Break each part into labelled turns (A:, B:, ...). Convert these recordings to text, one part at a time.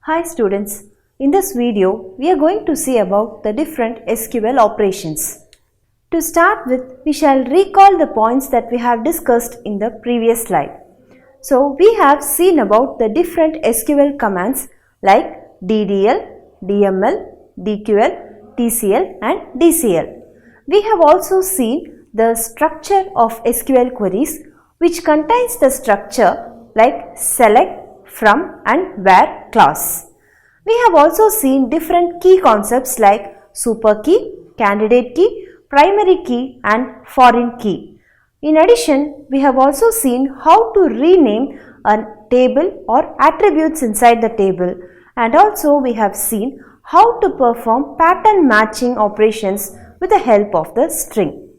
A: Hi students, in this video we are going to see about the different SQL operations. To start with, we shall recall the points that we have discussed in the previous slide. So we have seen about the different SQL commands like DDL, DML, DQL, TCL and DCL. We have also seen the structure of SQL queries which contains the structure like select, from and where clause. We have also seen different key concepts like super key, candidate key, primary key and foreign key. In addition, we have also seen how to rename a table or attributes inside the table, and also we have seen how to perform pattern matching operations with the help of the string.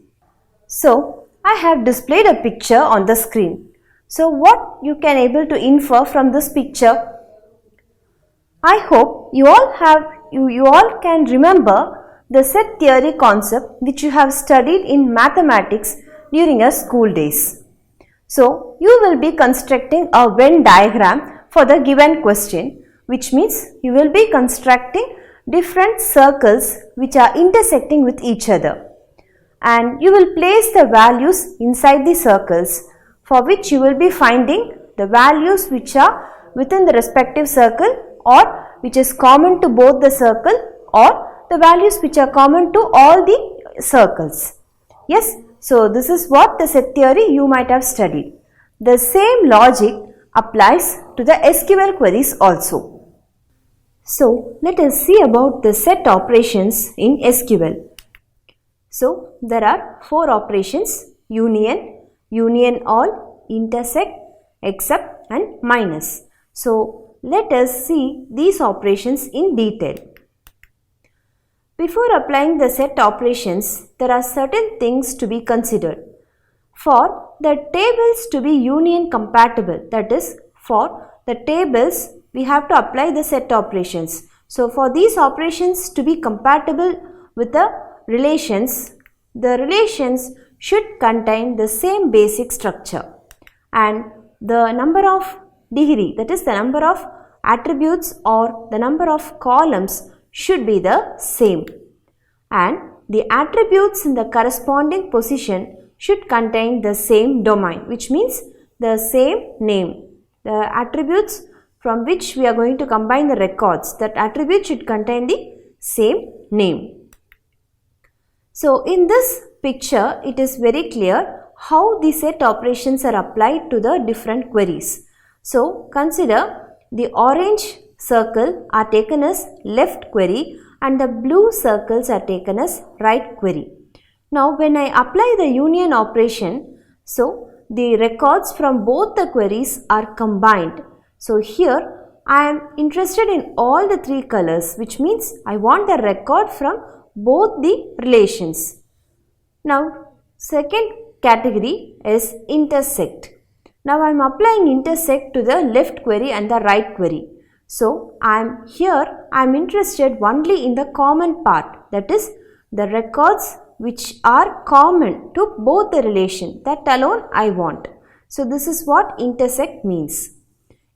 A: So, I have displayed a picture on the screen. So what you can able to infer from this picture? I hope you all can remember the set theory concept which you have studied in mathematics during your school days. So you will be constructing a Venn diagram for the given question, which means you will be constructing different circles which are intersecting with each other, and you will place the values inside the circles, for which you will be finding the values which are within the respective circle or which is common to both the circle or the values which are common to all the circles. Yes, so this is what the set theory you might have studied. The same logic applies to the SQL queries also. So let us see about the set operations in SQL. So there are 4 operations: union, union all, intersect, except and minus. So let us see these operations in detail. Before applying the set operations, there are certain things to be considered. For the tables to be union compatible, that is, for the tables we have to apply the set operations. So for these operations to be compatible with the relations should contain the same basic structure, and the number of degree, that is the number of attributes or the number of columns, should be the same, and the attributes in the corresponding position should contain the same domain, which means the same name. The attributes from which we are going to combine the records, that attribute should contain the same name. So in this picture, it is very clear how the set operations are applied to the different queries. So consider the orange circle are taken as left query and the blue circles are taken as right query. Now when I apply the union operation, so the records from both the queries are combined. So here I am interested in all the 3 colors, which means I want the record from both the relations. Now second category is intersect. Now I am applying intersect to the left query and the right query. So I am interested only in the common part, that is the records which are common to both the relation, that alone I want. So this is what intersect means.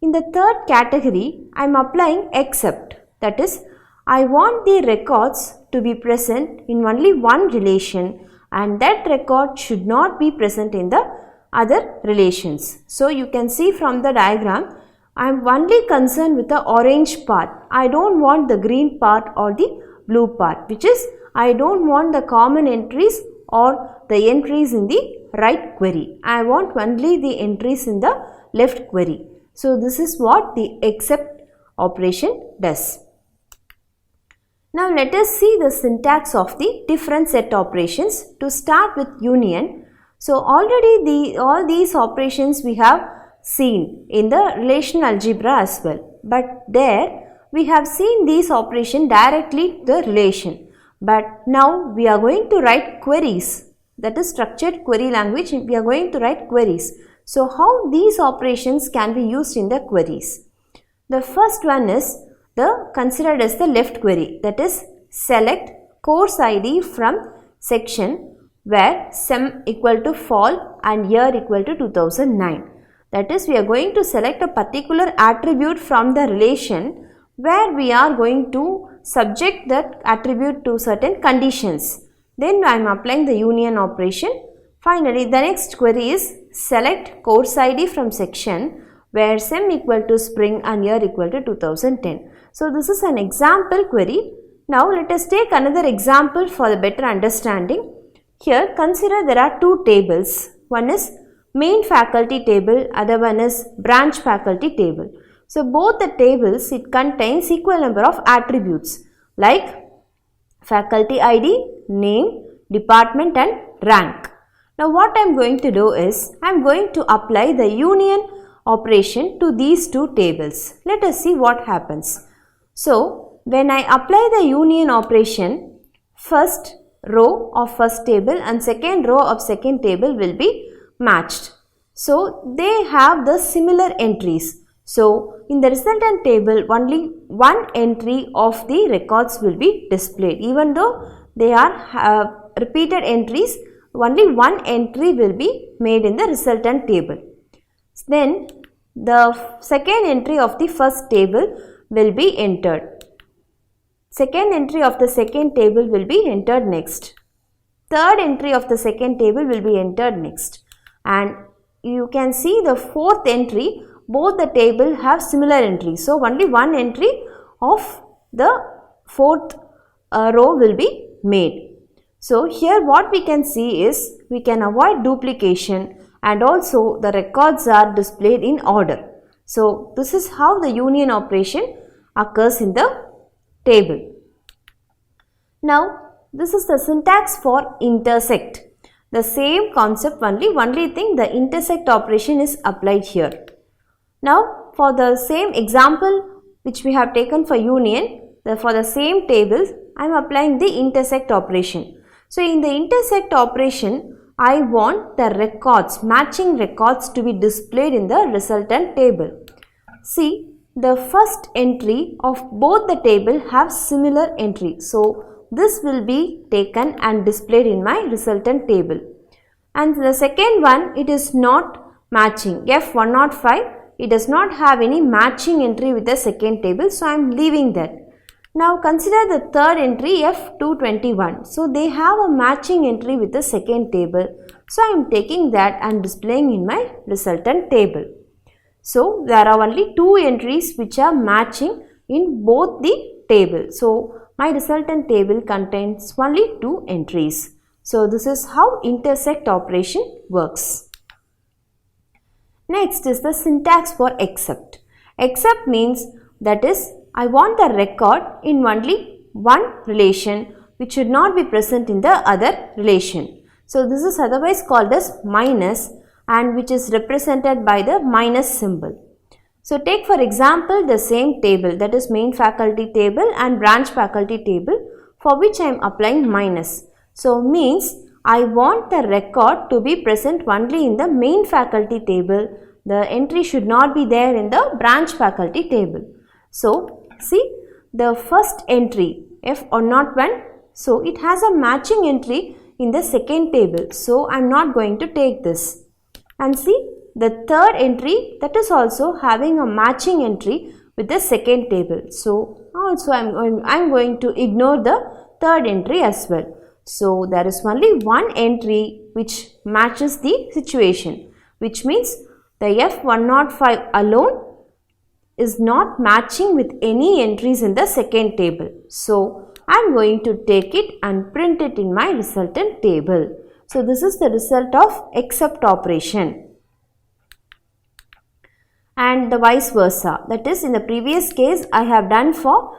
A: In the third category, I am applying except, that is I want the records to be present in only one relation, and that record should not be present in the other relations. So you can see from the diagram, I am only concerned with the orange part. I don't want the green part or the blue part, which is I don't want the common entries or the entries in the right query. I want only the entries in the left query. So this is what the except operation does. Now let us see the syntax of the different set operations. To start with union, so already all these operations we have seen in the relational algebra as well, but there we have seen these operations directly to the relation. But now we are going to write queries, that is structured query language, we are going to write queries. So how these operations can be used in the queries? The first one is considered as the left query, that is select course ID from section where sem equal to fall and year equal to 2009. That is, we are going to select a particular attribute from the relation where we are going to subject that attribute to certain conditions. Then I am applying the union operation. Finally, the next query is select course ID from section where sem equal to spring and year equal to 2010. So this is an example query. Now let us take another example for the better understanding. Here consider there are two tables. One is main faculty table, other one is branch faculty table. So both the tables, it contains equal number of attributes like faculty ID, name, department and rank. Now what I am going to do is, I am going to apply the union operation to these two tables. Let us see what happens. So when I apply the union operation, first row of first table and second row of second table will be matched. So they have the similar entries. So in the resultant table, only one entry of the records will be displayed. Even though they are repeated entries, only one entry will be made in the resultant table. Then the second entry of the first table will be entered. Second entry of the second table will be entered next. Third entry of the second table will be entered next. And you can see the fourth entry, both the table have similar entries. So only one entry of the fourth row will be made. So here what we can see is, we can avoid duplication and also the records are displayed in order. So this is how the union operation occurs in the table. Now this is the syntax for intersect. The same concept, only thing, the intersect operation is applied here. Now for the same example which we have taken for union, for the same tables, I am applying the intersect operation. So in the intersect operation, I want the records, matching records to be displayed in the resultant table. See, the first entry of both the table have similar entry. So this will be taken and displayed in my resultant table. And the second one, it is not matching. F105, it does not have any matching entry with the second table. So I am leaving that. Now consider the third entry F221. So they have a matching entry with the second table. So I am taking that and displaying in my resultant table. So there are only two entries which are matching in both the tables. So my resultant table contains only two entries. So this is how intersect operation works. Next is the syntax for except. Except means, that is, I want the record in only one relation which should not be present in the other relation. So this is otherwise called as minus, and which is represented by the minus symbol. So take for example the same table, that is main faculty table and branch faculty table, for which I am applying minus. So means I want the record to be present only in the main faculty table. The entry should not be there in the branch faculty table. So see the first entry F101, so it has a matching entry in the second table. So I am not going to take this. And see the third entry, that is also having a matching entry with the second table. So also I am going to ignore the third entry as well. So there is only one entry which matches the situation, which means the F105 alone is not matching with any entries in the second table. So I am going to take it and print it in my resultant table. So this is the result of except operation. And the vice versa, that is, in the previous case I have done for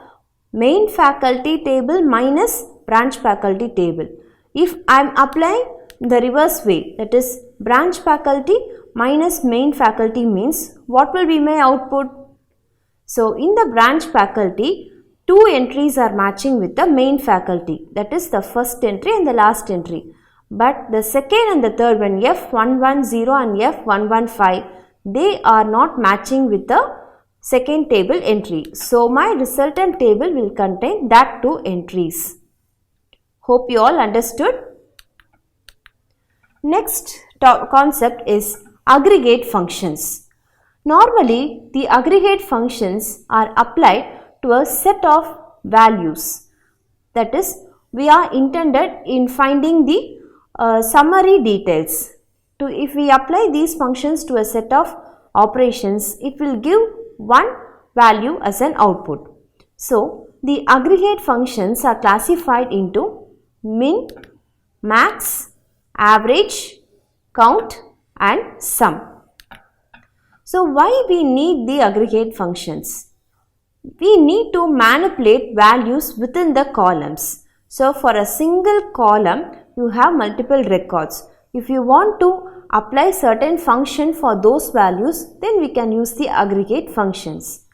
A: main faculty table minus branch faculty table. If I am applying the reverse way, that is branch faculty minus main faculty, means what will be my output? So in the branch faculty, two entries are matching with the main faculty, that is the first entry and the last entry. But the second and the third one, F110 and F115, they are not matching with the second table entry. So my resultant table will contain that two entries. Hope you all understood. Next concept is aggregate functions. Normally, the aggregate functions are applied to a set of values. That is, we are intended in finding the summary details. If we apply these functions to a set of operations, it will give one value as an output. So, the aggregate functions are classified into min, max, average, count and sum. So, why we need the aggregate functions? We need to manipulate values within the columns. So, for a single column, you have multiple records. If you want to apply certain function for those values, then we can use the aggregate functions.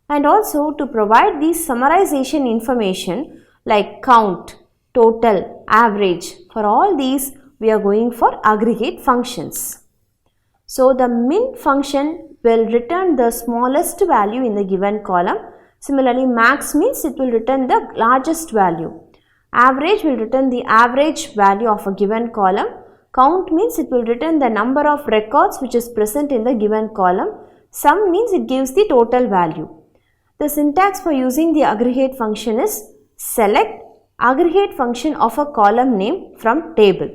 A: And also to provide the summarization information like count, total, average, for all these we are going for aggregate functions. So, the min function will return the smallest value in the given column. Similarly, max means it will return the largest value. Average will return the average value of a given column. Count means it will return the number of records which is present in the given column. Sum means it gives the total value. The syntax for using the aggregate function is select aggregate function of a column name from table.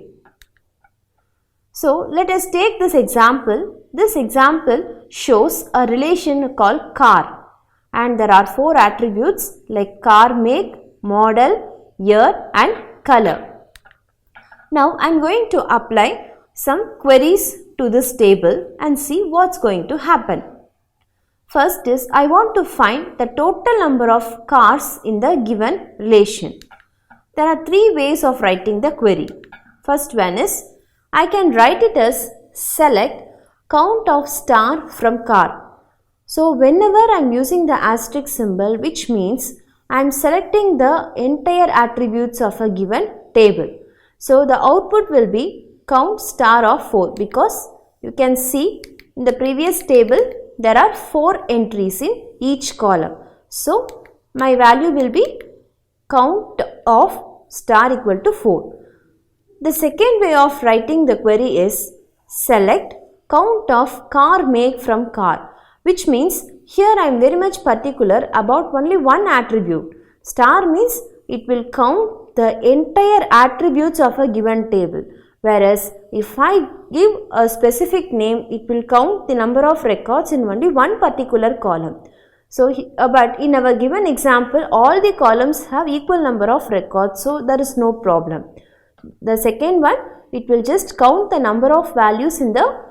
A: So, let us take this example. This example shows a relation called car, and there are 4 attributes like car make, model, year and color. Now, I am going to apply some queries to this table and see what's going to happen. First is, I want to find the total number of cars in the given relation. There are 3 ways of writing the query. First one is, I can write it as select count of star from car. So, whenever I am using the asterisk symbol, which means I am selecting the entire attributes of a given table. So, the output will be count star of 4, because you can see in the previous table there are 4 entries in each column. So, my value will be count of star equal to 4. The second way of writing the query is select count of car make from car, which means here I am very much particular about only one attribute. Star means it will count the entire attributes of a given table, whereas if I give a specific name, it will count the number of records in only one particular column. So, but in our given example, all the columns have equal number of records, so there is no problem. The second one, it will just count the number of values in the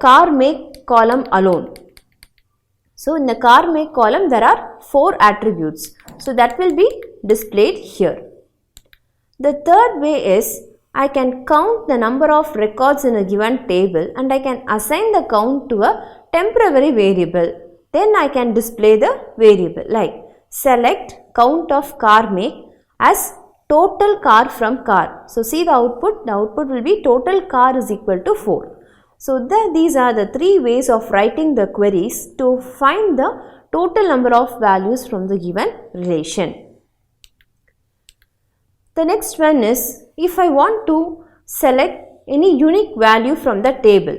A: car make column alone. So, in the car make column there are 4 attributes. So, that will be displayed here. The third way is, I can count the number of records in a given table and I can assign the count to a temporary variable. Then I can display the variable like select count of car make as total car from car. So, see the output will be total car is equal to 4. So, these are the 3 ways of writing the queries to find the total number of values from the given relation. The next one is, if I want to select any unique value from the table.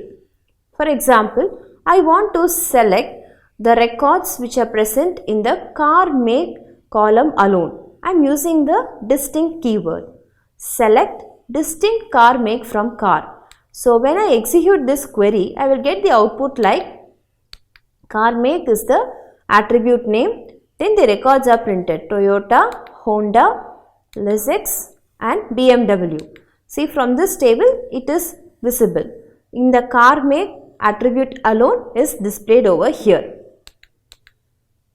A: For example, I want to select the records which are present in the car make column alone. I am using the distinct keyword. Select distinct car make from car. So, when I execute this query, I will get the output like car make is the attribute name, then the records are printed Toyota, Honda, Lexus and BMW. See, from this table it is visible. In the car make attribute alone is displayed over here.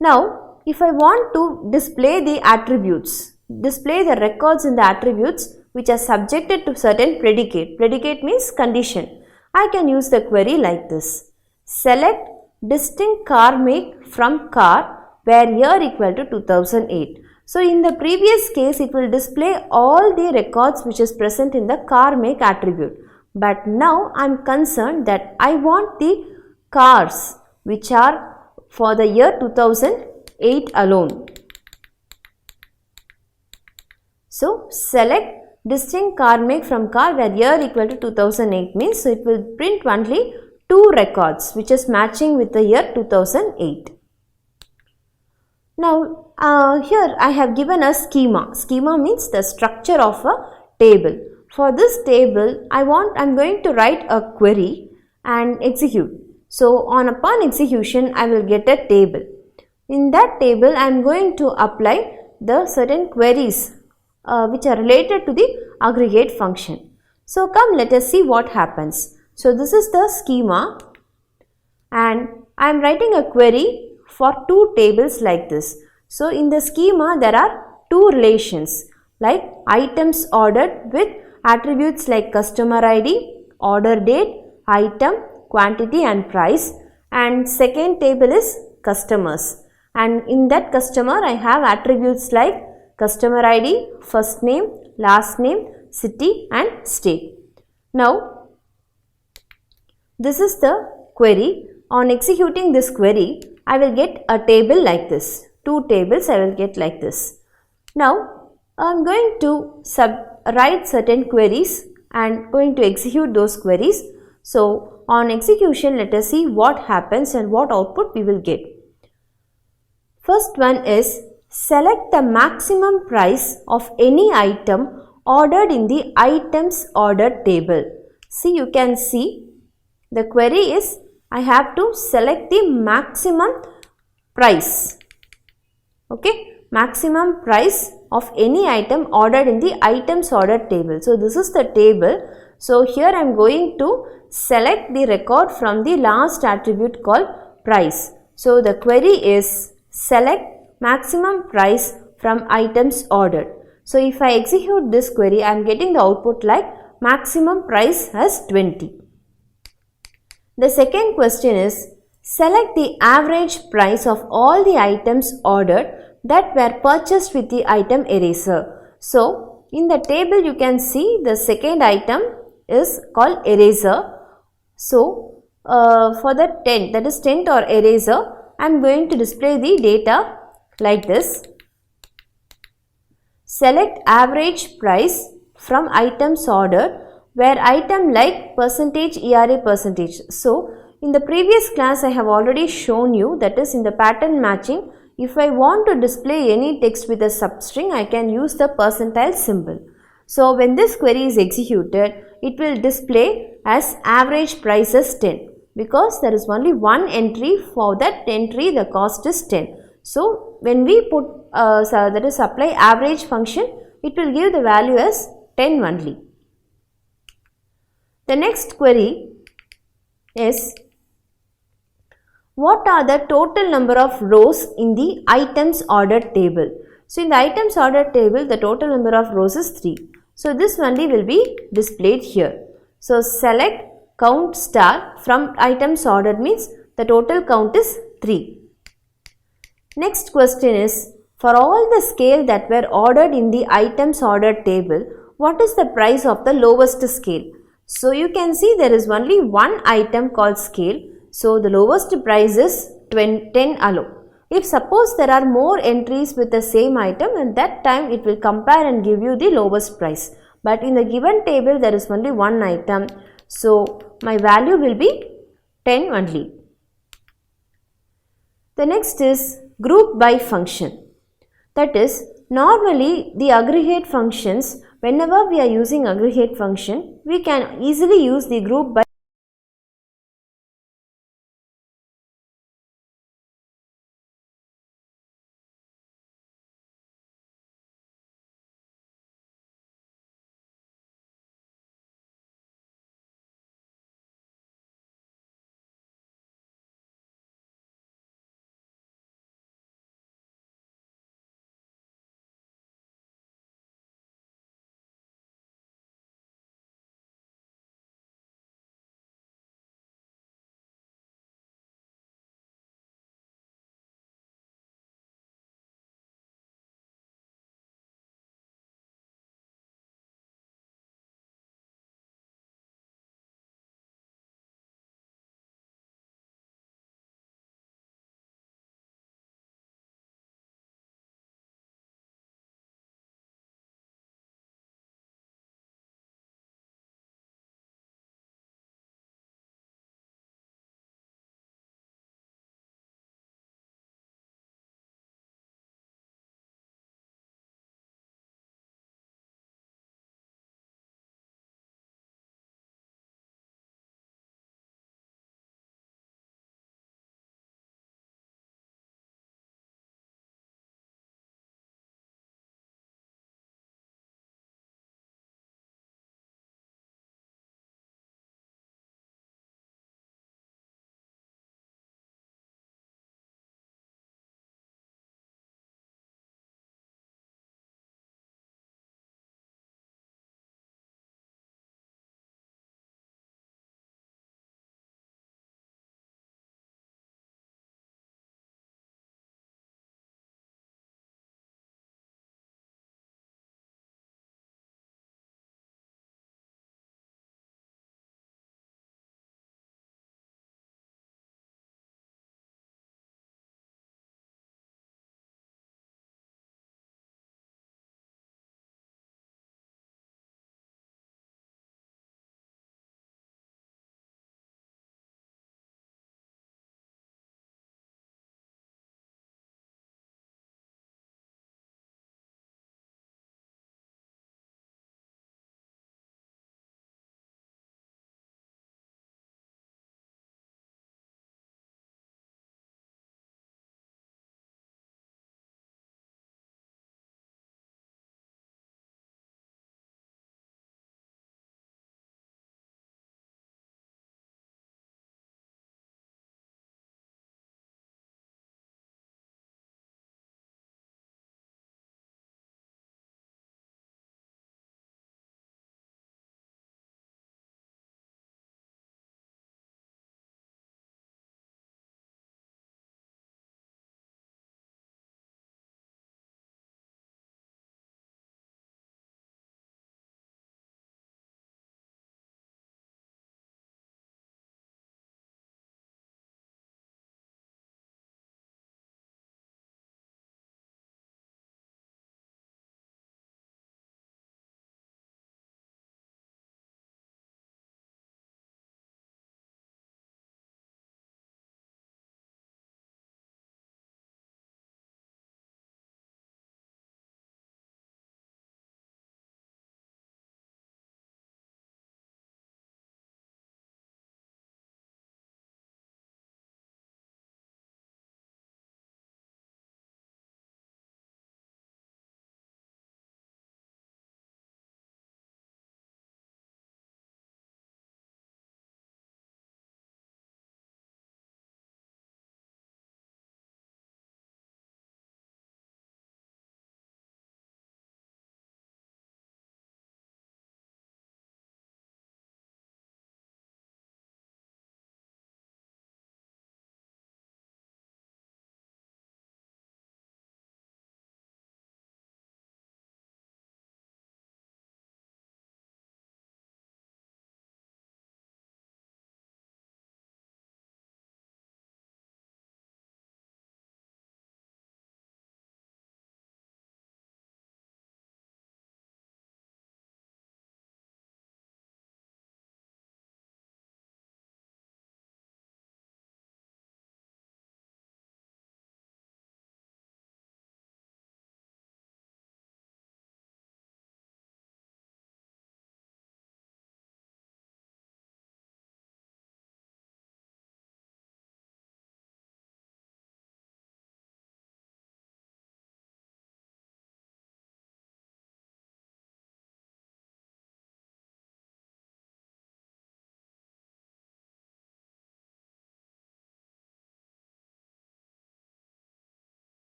A: Now, if I want to display the attributes, display the records in the attributes which are subjected to certain predicate. Predicate means condition. I can use the query like this. Select distinct car make from car where year equal to 2008. So, in the previous case it will display all the records which is present in the car make attribute. But now I am concerned that I want the cars which are for the year 2008 alone. So, select distinct car make from car where year equal to 2008 means, so it will print only 2 records which is matching with the year 2008. Now here I have given a schema. Schema means the structure of a table. For this table I'm going to write a query and execute. So upon execution I will get a table. In that table I am going to apply the certain queries which are related to the aggregate function. So come, let us see what happens. So this is the schema and I am writing a query for two tables like this. So in the schema there are two relations like items ordered with attributes like customer ID, order date, item, quantity and price, and second table is customers, and in that customer I have attributes like customer ID, first name, last name, city and state. Now this is the query. On executing this query I will get a table like this. Two tables I will get like this. Now I am going to write certain queries and going to execute those queries. So on execution, let us see what happens and what output we will get. First one is select the maximum price of any item ordered in the items ordered table. See, you can see the query is I have to select the maximum price. Okay, maximum price of any item ordered in the items ordered table. So this is the table. So here I am going to select the record from the last attribute called price. So the query is select maximum price from items ordered. So if I execute this query, I am getting the output like maximum price as 20. The second question is select the average price of all the items ordered that were purchased with the item eraser. So in the table you can see the second item is called eraser. So for the tent, that is tent or eraser, I am going to display the data like this. Select average price from items ordered where item like percentage, ERA percentage. So in the previous class I have already shown you, that is in the pattern matching, if I want to display any text with a substring, I can use the percentile symbol. So when this query is executed, it will display as average price as 10 because there is only one entry. For that entry the cost is 10. So when we put that is apply average function, it will give the value as 10 only. The next query is what are the total number of rows in the items ordered table. So in the items ordered table the total number of rows is 3. So this only will be displayed here. So select count star from items ordered means the total count is 3. Next question is for all the scale that were ordered in the items ordered table, what is the price of the lowest scale? So you can see there is only one item called scale. So the lowest price is 10 allo. If suppose there are more entries with the same item, at that time it will compare and give you the lowest price. But in the given table there is only one item. So my value will be 10 only. The next is group by function. That is, normally the aggregate functions, whenever we are using aggregate function, we can easily use the group by